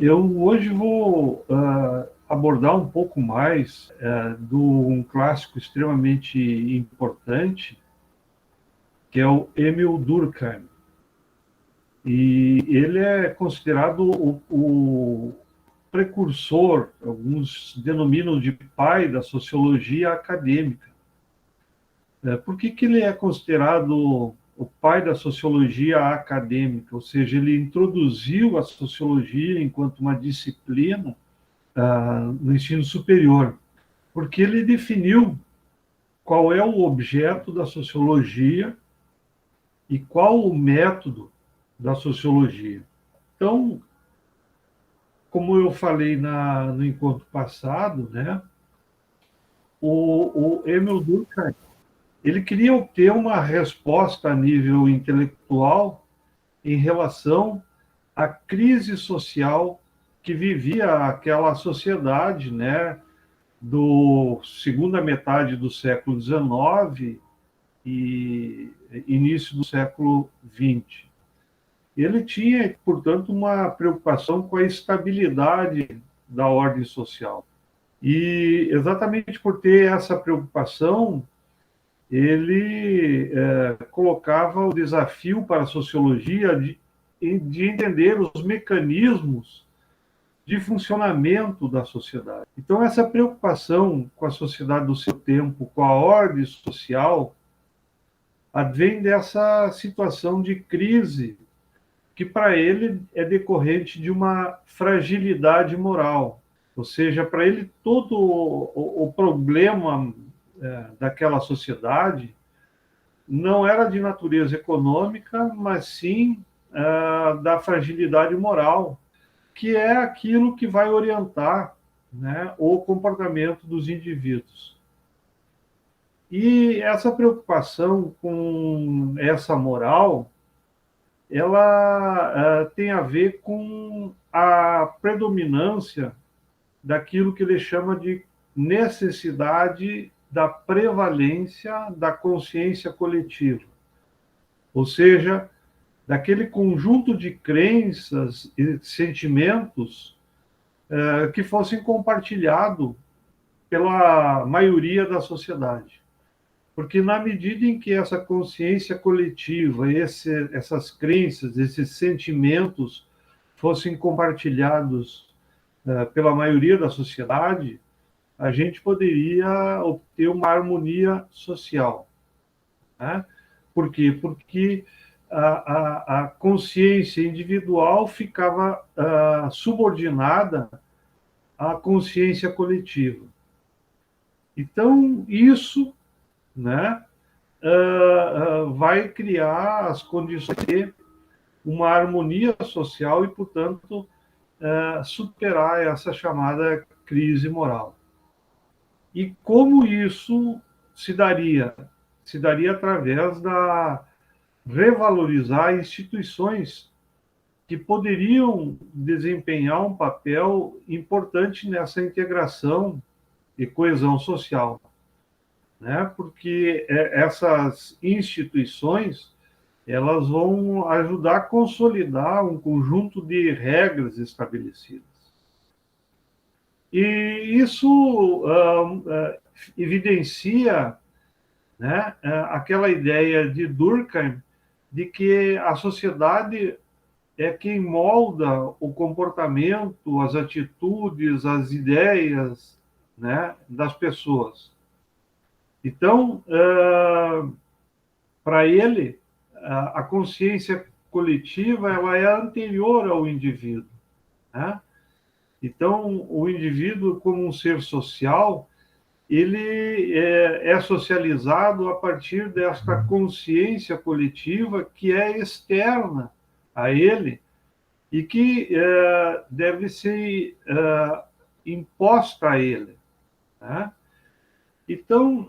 Eu hoje vou abordar um pouco mais de um clássico extremamente importante, que é o Émile Durkheim. E ele é considerado o precursor, alguns denominam de pai da sociologia acadêmica. Por que ele é considerado o pai da sociologia acadêmica? Ou seja, ele introduziu a sociologia enquanto uma disciplina no ensino superior, porque ele definiu qual é o objeto da sociologia e qual o método da sociologia. Então, como eu falei no encontro passado, né, o Emil Durkheim, ele queria obter uma resposta a nível intelectual em relação à crise social que vivia aquela sociedade, né, do segunda metade do século XIX e início do século XX. Ele tinha, portanto, uma preocupação com a estabilidade da ordem social. E exatamente por ter essa preocupação, ele colocava o desafio para a sociologia de entender os mecanismos de funcionamento da sociedade. Então, essa preocupação com a sociedade do seu tempo, com a ordem social, advém dessa situação de crise que, para ele, é decorrente de uma fragilidade moral. Ou seja, para ele, todo o problema daquela sociedade não era de natureza econômica, mas sim da fragilidade moral, que é aquilo que vai orientar, né, o comportamento dos indivíduos. E essa preocupação com essa moral, ela tem a ver com a predominância daquilo que ele chama de necessidade da prevalência da consciência coletiva. Ou seja, daquele conjunto de crenças e sentimentos que fossem compartilhados pela maioria da sociedade. Porque na medida em que essa consciência coletiva, essas crenças, esses sentimentos fossem compartilhados pela maioria da sociedade, a gente poderia obter uma harmonia social. Né? Por quê? Porque a consciência individual ficava subordinada à consciência coletiva. Então, isso, né, vai criar as condições de uma harmonia social e, portanto, superar essa chamada crise moral. E como isso se daria? Se daria através da revalorizar instituições que poderiam desempenhar um papel importante nessa integração e coesão social, né? Porque essas instituições, elas vão ajudar a consolidar um conjunto de regras estabelecidas. E isso evidencia, né, aquela ideia de Durkheim de que a sociedade é quem molda o comportamento, as atitudes, as ideias, né, das pessoas. Então, para ele, a consciência coletiva ela é anterior ao indivíduo, né? Então, o indivíduo, como um ser social, ele é socializado a partir desta consciência coletiva que é externa a ele e que deve ser imposta a ele. Né? Então,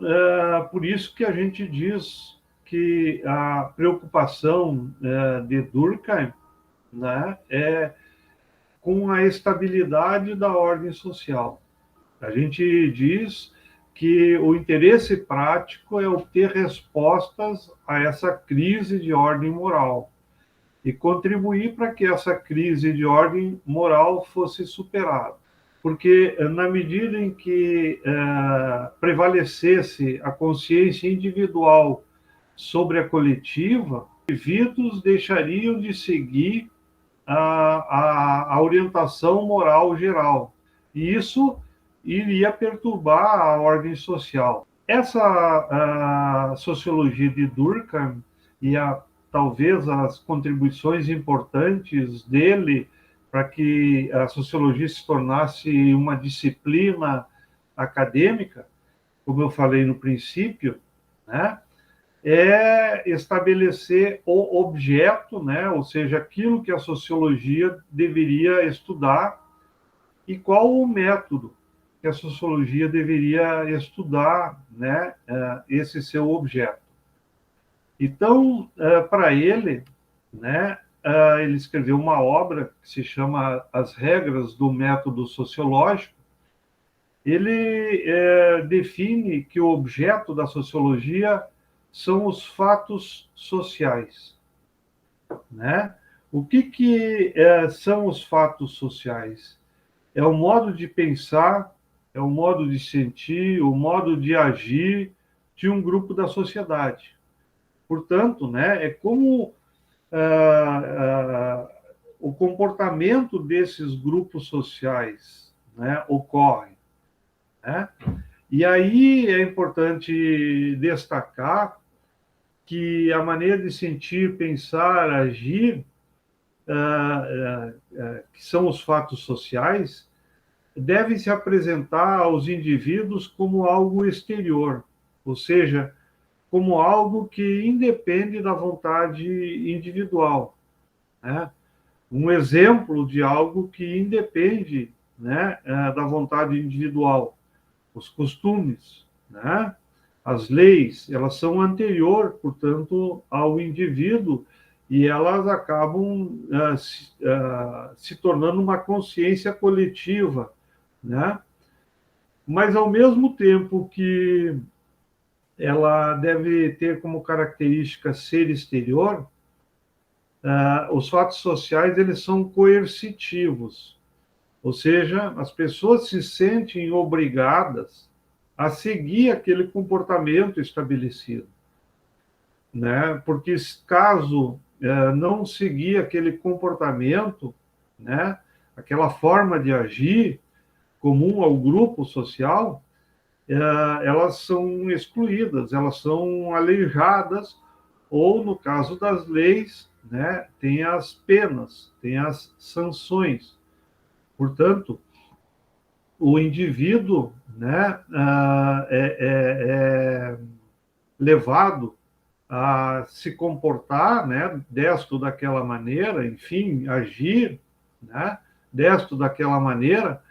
por isso que a gente diz que a preocupação de Durkheim, né, é com a estabilidade da ordem social. A gente diz que o interesse prático é obter respostas a essa crise de ordem moral. e contribuir para que essa crise de ordem moral fosse superada. Porque, na medida em que prevalecesse a consciência individual sobre a coletiva, indivíduos deixariam de seguir a orientação moral geral. E isso iria perturbar a ordem social. Essa a sociologia de Durkheim e talvez as contribuições importantes dele para que a sociologia se tornasse uma disciplina acadêmica, como eu falei no princípio, né, é estabelecer o objeto, né, ou seja, aquilo que a sociologia deveria estudar e qual o método que a sociologia deveria estudar, né, esse seu objeto. Então, para ele, né, ele escreveu uma obra que se chama As Regras do Método Sociológico. Ele define que o objeto da sociologia são os fatos sociais, né? O que são os fatos sociais? É o modo de pensar, é o modo de sentir, o modo de agir de um grupo da sociedade. Portanto, né, é como o comportamento desses grupos sociais, né, ocorre, né? E aí é importante destacar que a maneira de sentir, pensar, agir, que são os fatos sociais, devem se apresentar aos indivíduos como algo exterior, ou seja, como algo que independe da vontade individual, né? Um exemplo de algo que independe, né, da vontade individual, os costumes, né? As leis, elas são anterior, portanto, ao indivíduo e elas acabam se tornando uma consciência coletiva, né? Mas, ao mesmo tempo que ela deve ter como característica ser exterior, os fatos sociais eles são coercitivos, ou seja, as pessoas se sentem obrigadas a seguir aquele comportamento estabelecido, né? Porque caso não seguir aquele comportamento, né, aquela forma de agir comum ao grupo social, elas são excluídas, elas são aleijadas, ou, no caso das leis, né, tem as penas, tem as sanções. Portanto, o indivíduo, né, é levado a se comportar, né, desto daquela maneira, enfim, agir, né, desto daquela maneira,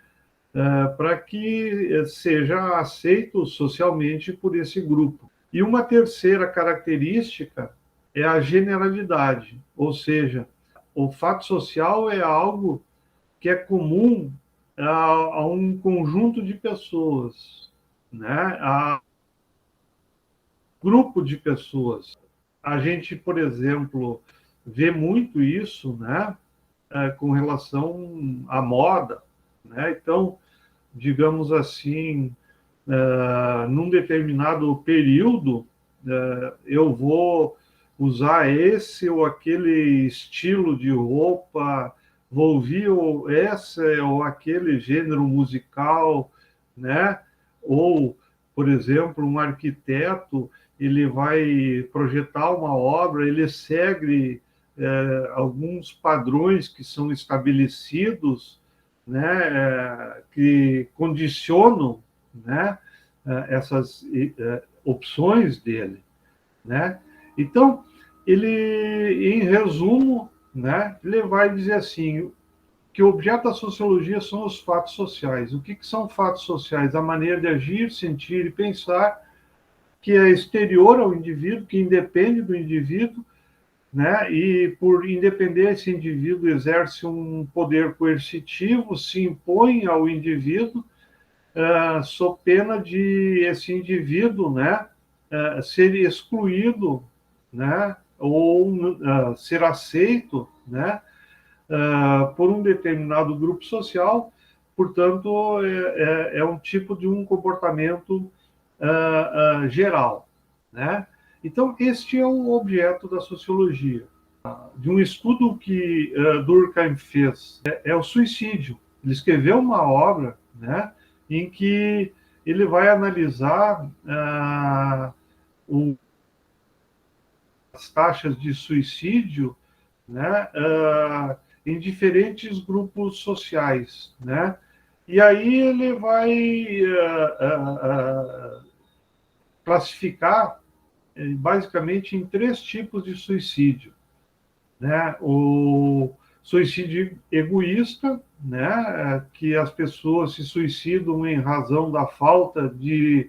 para que seja aceito socialmente por esse grupo. E uma terceira característica é a generalidade, ou seja, o fato social é algo que é comum a um conjunto de pessoas, né? A grupo de pessoas. A gente, por exemplo, vê muito isso, né? Com relação à moda, né? Então, digamos assim, num determinado período, eu vou usar esse ou aquele estilo de roupa, vou ouvir esse ou aquele gênero musical, né? Ou, por exemplo, um arquiteto, ele vai projetar uma obra, ele segue alguns padrões que são estabelecidos, né, que condicionam, né, essas opções dele, né? Então, ele, em resumo, né, ele vai dizer assim que o objeto da sociologia são os fatos sociais. O que são fatos sociais? A maneira de agir, sentir e pensar que é exterior ao indivíduo, que independe do indivíduo, né? E por independer, esse indivíduo exerce um poder coercitivo, se impõe ao indivíduo, sob pena de esse indivíduo, né, ser excluído, né, ou ser aceito, né, por um determinado grupo social, portanto, é um tipo de um comportamento geral, né? Então, este é o objeto da sociologia. De um estudo que Durkheim fez, é o suicídio. Ele escreveu uma obra, né, em que ele vai analisar as taxas de suicídio, né, em diferentes grupos sociais, né? E aí ele vai classificar basicamente em 3 tipos de suicídio, né? O suicídio egoísta, né, que as pessoas se suicidam em razão da falta de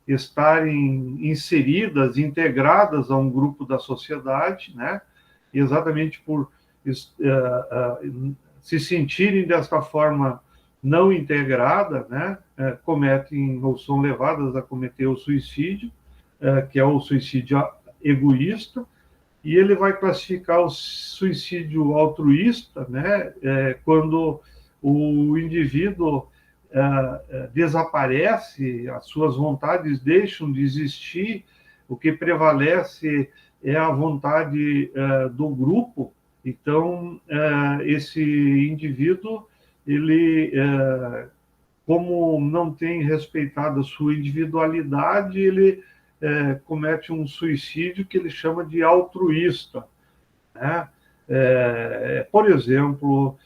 estarem inseridas, integradas a um grupo da sociedade, né? Exatamente por se sentirem dessa forma não integrada, né? Cometem ou são levadas a cometer o suicídio, que é o suicídio egoísta. E ele vai classificar o suicídio altruísta, né, quando o indivíduo desaparece, as suas vontades deixam de existir, o que prevalece é a vontade do grupo. Então, esse indivíduo, ele, como não tem respeitado a sua individualidade, ele comete um suicídio que ele chama de altruísta, né? Por exemplo,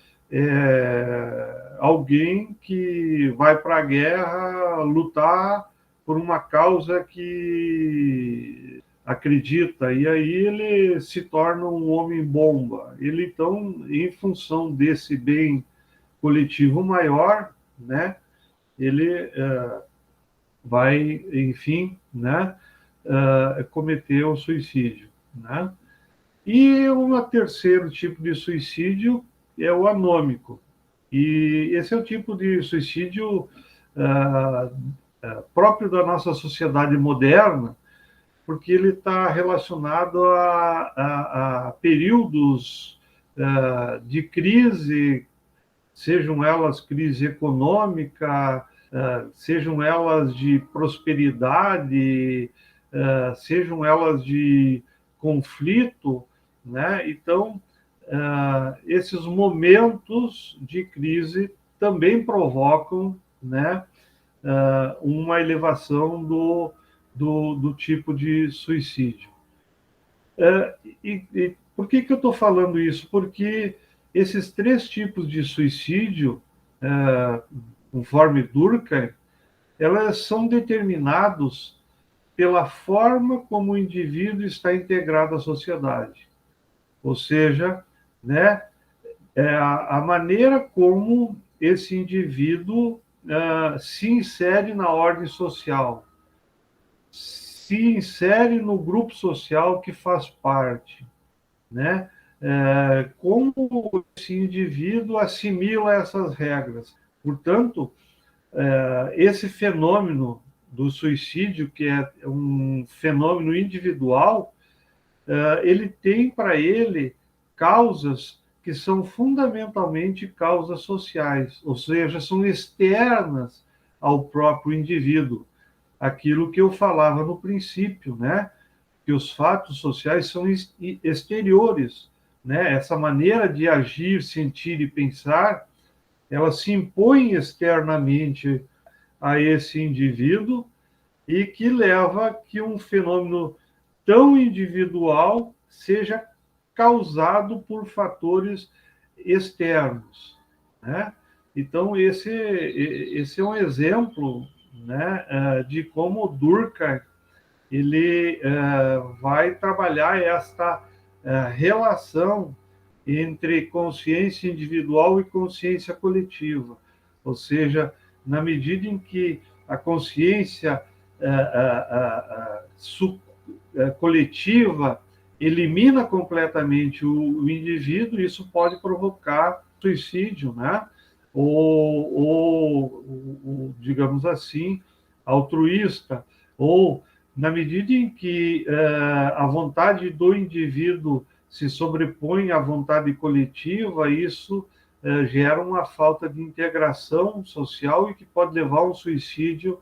alguém que vai para a guerra lutar por uma causa que acredita, e aí ele se torna um homem-bomba. Ele, então, em função desse bem coletivo maior, né, ele vai, enfim, né, cometer o suicídio, né? E um terceiro tipo de suicídio é o anômico. E esse é o tipo de suicídio próprio da nossa sociedade moderna, porque ele está relacionado a períodos de crise, sejam elas crise econômica, sejam elas de prosperidade, sejam elas de conflito, né? Então, esses momentos de crise também provocam, né, uma elevação do tipo de suicídio. E por que eu estou falando isso? Porque esses 3 tipos de suicídio, conforme Durkheim, elas são determinados pela forma como o indivíduo está integrado à sociedade. Ou seja, né, a maneira como esse indivíduo se insere na ordem social, se insere no grupo social que faz parte, né? Como esse indivíduo assimila essas regras. Portanto, esse fenômeno do suicídio, que é um fenômeno individual, ele tem para ele causas que são fundamentalmente causas sociais, ou seja, são externas ao próprio indivíduo. Aquilo que eu falava no princípio, né? Que os fatos sociais são exteriores, né? Essa maneira de agir, sentir e pensar, ela se impõe externamente a esse indivíduo e que leva que um fenômeno tão individual seja causado por fatores externos, né? Então, esse é um exemplo, né, de como Durkheim ele vai trabalhar esta relação entre consciência individual e consciência coletiva. Ou seja, na medida em que a consciência coletiva elimina completamente o indivíduo, isso pode provocar suicídio, né? Ou digamos assim, altruísta, ou na medida em que a vontade do indivíduo se sobrepõe à vontade coletiva, isso gera uma falta de integração social e que pode levar a um suicídio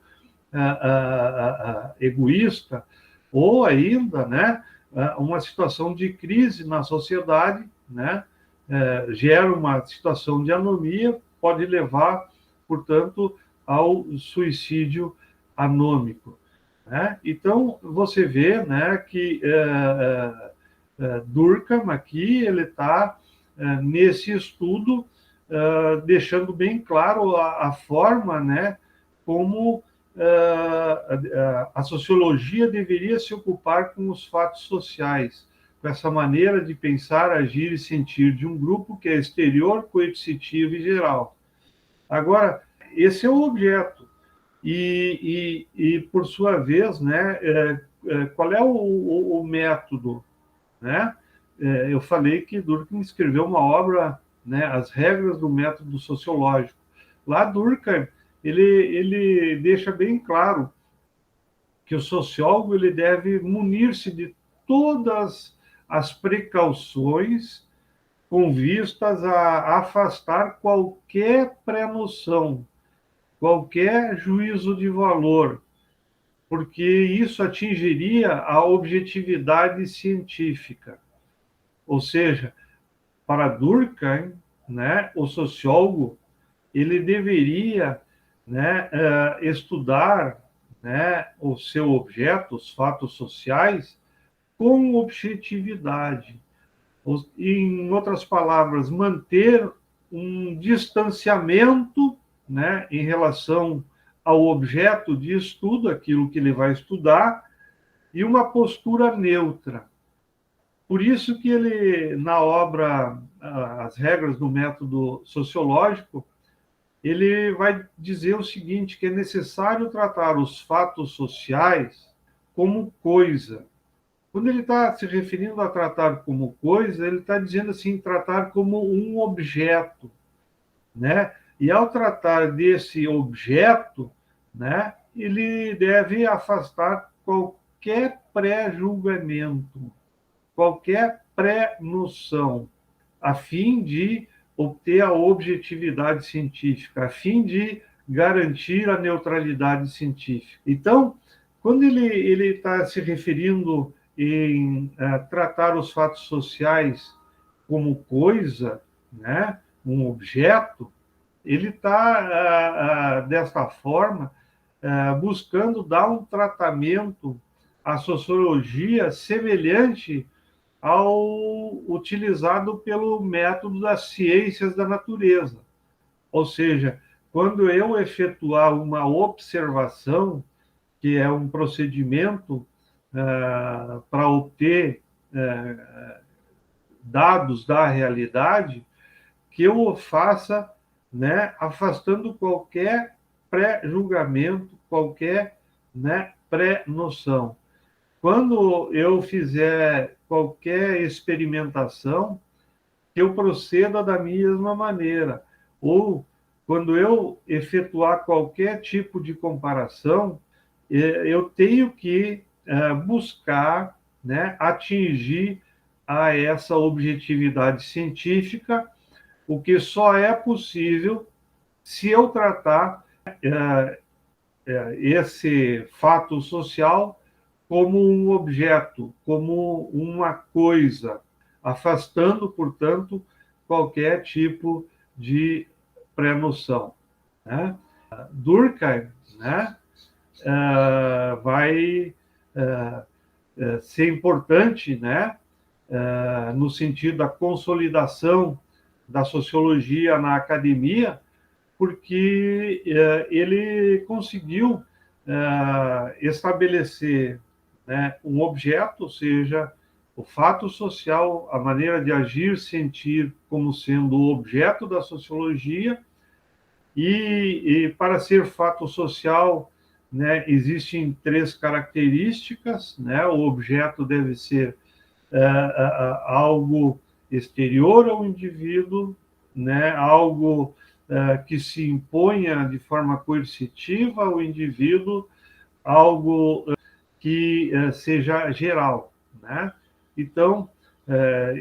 egoísta, ou ainda, né, uma situação de crise na sociedade, né, gera uma situação de anomia, pode levar, portanto, ao suicídio anômico. Né? Então, você vê, né, que Durkheim aqui, ele está nesse estudo deixando bem claro a forma, né, como a sociologia deveria se ocupar com os fatos sociais, com essa maneira de pensar, agir e sentir de um grupo que é exterior, coercitivo e geral. Agora, esse é o objeto. E por sua vez, né, qual é o método? Né? Eu falei que Durkheim escreveu uma obra, né, As Regras do Método Sociológico. Lá, Durkheim, ele deixa bem claro que o sociólogo ele deve munir-se de todas as precauções com vistas a afastar qualquer pré-noção, qualquer juízo de valor, porque isso atingiria a objetividade científica. Ou seja, para Durkheim, né, o sociólogo ele deveria, né, estudar, né, o seu objeto, os fatos sociais, com objetividade. Em outras palavras, manter um distanciamento, né, em relação ao objeto de estudo, aquilo que ele vai estudar, e uma postura neutra. Por isso que ele, na obra As Regras do Método Sociológico, ele vai dizer o seguinte, que é necessário tratar os fatos sociais como coisa. Quando ele está se referindo a tratar como coisa, ele está dizendo assim, tratar como um objeto, né? E ao tratar desse objeto, né, ele deve afastar qualquer pré-julgamento, qualquer pré-noção, a fim de obter a objetividade científica, a fim de garantir a neutralidade científica. Então, quando ele está se referindo em tratar os fatos sociais como coisa, né, um objeto, ele está, desta forma, buscando dar um tratamento à sociologia semelhante ao utilizado pelo método das ciências da natureza. Ou seja, quando eu efetuar uma observação, que é um procedimento para obter dados da realidade, que eu o faça, né, afastando qualquer pré-julgamento, qualquer, né, pré-noção. Quando eu fizer qualquer experimentação, que eu proceda da mesma maneira. Ou, quando eu efetuar qualquer tipo de comparação, eu tenho que buscar, né, atingir a essa objetividade científica, o que só é possível se eu tratar esse fato social como um objeto, como uma coisa, afastando, portanto, qualquer tipo de pré-noção. Né? Durkheim, né, vai ser importante, né, no sentido da consolidação da sociologia na academia, porque ele conseguiu estabelecer, né, um objeto, ou seja, o fato social, a maneira de agir, sentir como sendo o objeto da sociologia, e para ser fato social, né, existem 3 características, né? O objeto deve ser algo exterior ao indivíduo, né? Algo que se imponha de forma coercitiva ao indivíduo, algo que seja geral, né? Então,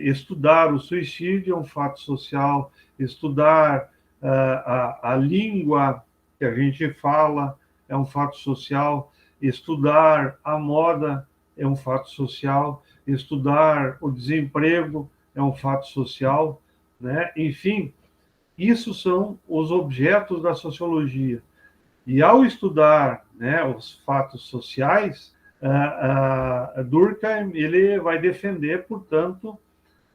estudar o suicídio é um fato social, estudar a língua que a gente fala é um fato social, estudar a moda é um fato social, estudar o desemprego é um fato social, né? Enfim, isso são os objetos da sociologia. E ao estudar, né, os fatos sociais, Durkheim ele vai defender, portanto,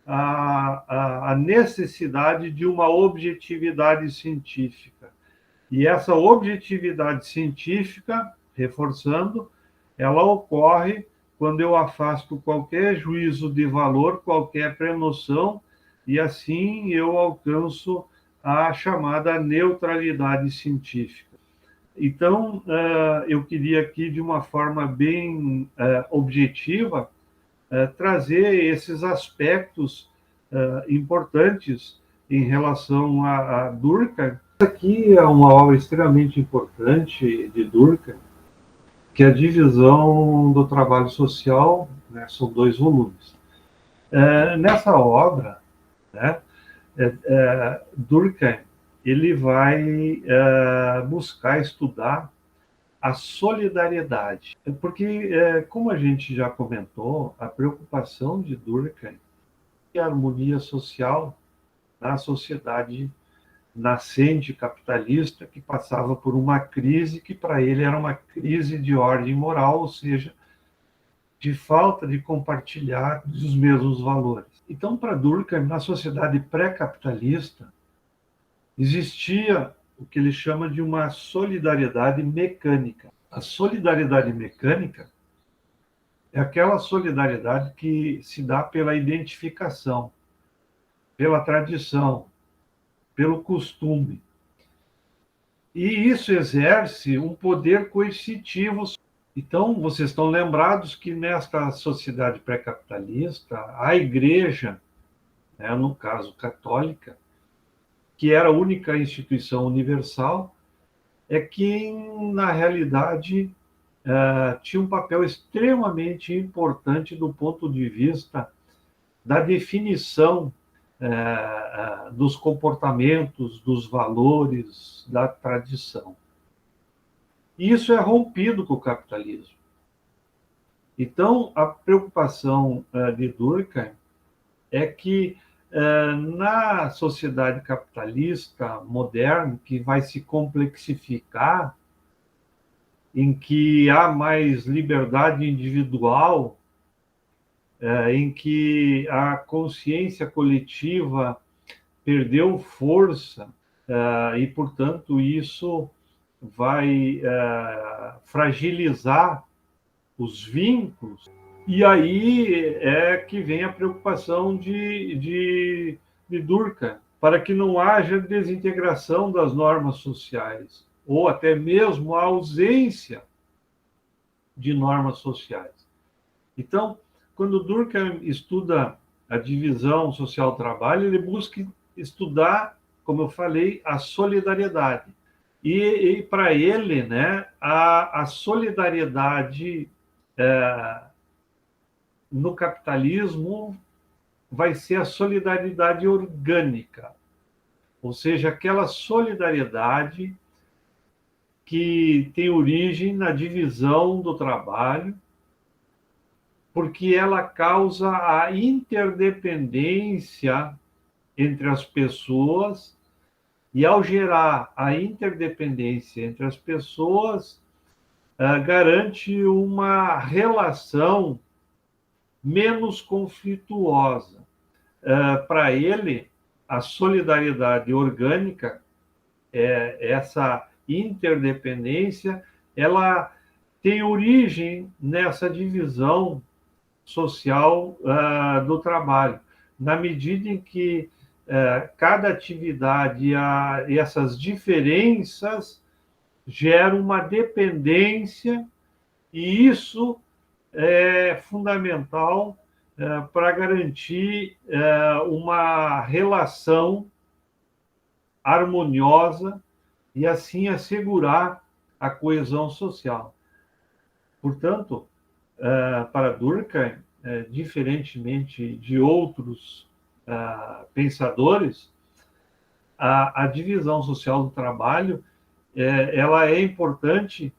a necessidade de uma objetividade científica. E essa objetividade científica, reforçando, ela ocorre quando eu afasto qualquer juízo de valor, qualquer prenoção, e assim eu alcanço a chamada neutralidade científica. Então, eu queria aqui, de uma forma bem objetiva, trazer esses aspectos importantes em relação a Durkheim. Aqui é uma obra extremamente importante de Durkheim, que é a divisão do trabalho social, né, são 2 volumes. Nessa obra, né, Durkheim ele vai buscar estudar a solidariedade. Porque, como a gente já comentou, a preocupação de Durkheim é a harmonia social na sociedade nascente capitalista que passava por uma crise que para ele era uma crise de ordem moral, ou seja, de falta de compartilhar os mesmos valores. Então, para Durkheim, na sociedade pré-capitalista, existia o que ele chama de uma solidariedade mecânica. A solidariedade mecânica é aquela solidariedade que se dá pela identificação, pela tradição, pelo costume. E isso exerce um poder coercitivo. Então, vocês estão lembrados que nesta sociedade pré-capitalista, a igreja, né, no caso católica, que era a única instituição universal, é que, na realidade, tinha um papel extremamente importante do ponto de vista da definição dos comportamentos, dos valores, da tradição. E isso é rompido com o capitalismo. Então, a preocupação de Durkheim é que na sociedade capitalista moderna, que vai se complexificar, em que há mais liberdade individual, em que a consciência coletiva perdeu força, e, portanto, isso vai fragilizar os vínculos. E aí é que vem a preocupação de Durkheim, para que não haja desintegração das normas sociais, ou até mesmo a ausência de normas sociais. Então, quando Durkheim estuda a divisão social-trabalho, ele busca estudar, como eu falei, a solidariedade. E para ele, né, a solidariedade no capitalismo vai ser a solidariedade orgânica, ou seja, aquela solidariedade que tem origem na divisão do trabalho, porque ela causa a interdependência entre as pessoas, e ao gerar a interdependência entre as pessoas, garante uma relação menos conflituosa. Para ele, a solidariedade orgânica, essa interdependência, ela tem origem nessa divisão social do trabalho, na medida em que cada atividade e essas diferenças geram uma dependência, e isso é fundamental para garantir uma relação harmoniosa e assim assegurar a coesão social. Portanto, para Durkheim, diferentemente de outros pensadores, a divisão social do trabalho ela é importante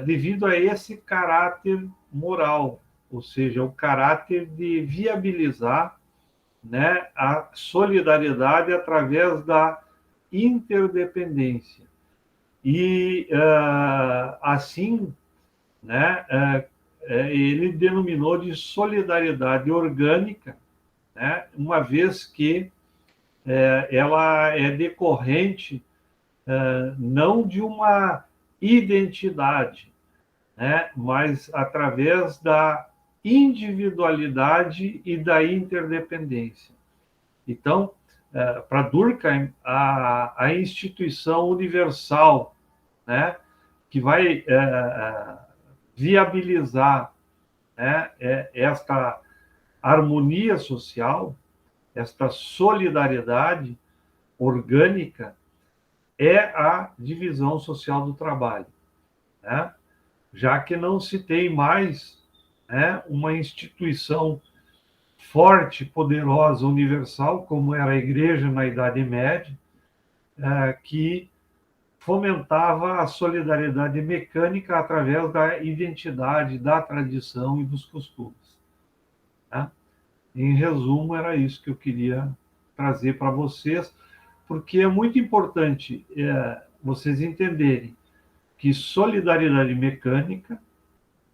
devido a esse caráter moral, ou seja, o caráter de viabilizar, né, a solidariedade através da interdependência. E, assim, né, ele denominou de solidariedade orgânica, né, uma vez que ela é decorrente não de uma identidade, né, mas através da individualidade e da interdependência. Então, para Durkheim, a instituição universal, né, que vai viabilizar, né, esta harmonia social, esta solidariedade orgânica, é a divisão social do trabalho, né? Já que não se tem mais, né, uma instituição forte, poderosa, universal, como era a Igreja na Idade Média, que fomentava a solidariedade mecânica através da identidade, da tradição e dos costumes, né? Em resumo, era isso que eu queria trazer para vocês, porque é muito importante vocês entenderem que solidariedade mecânica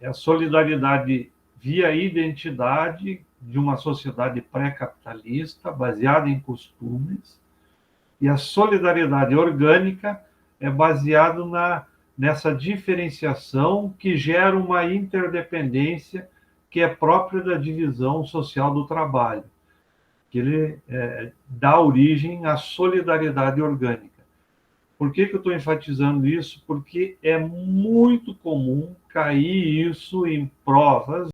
é a solidariedade via identidade de uma sociedade pré-capitalista, baseada em costumes, e a solidariedade orgânica é baseada nessa diferenciação que gera uma interdependência que é própria da divisão social do trabalho, que ele dá origem à solidariedade orgânica. Por que eu estou enfatizando isso? Porque é muito comum cair isso em provas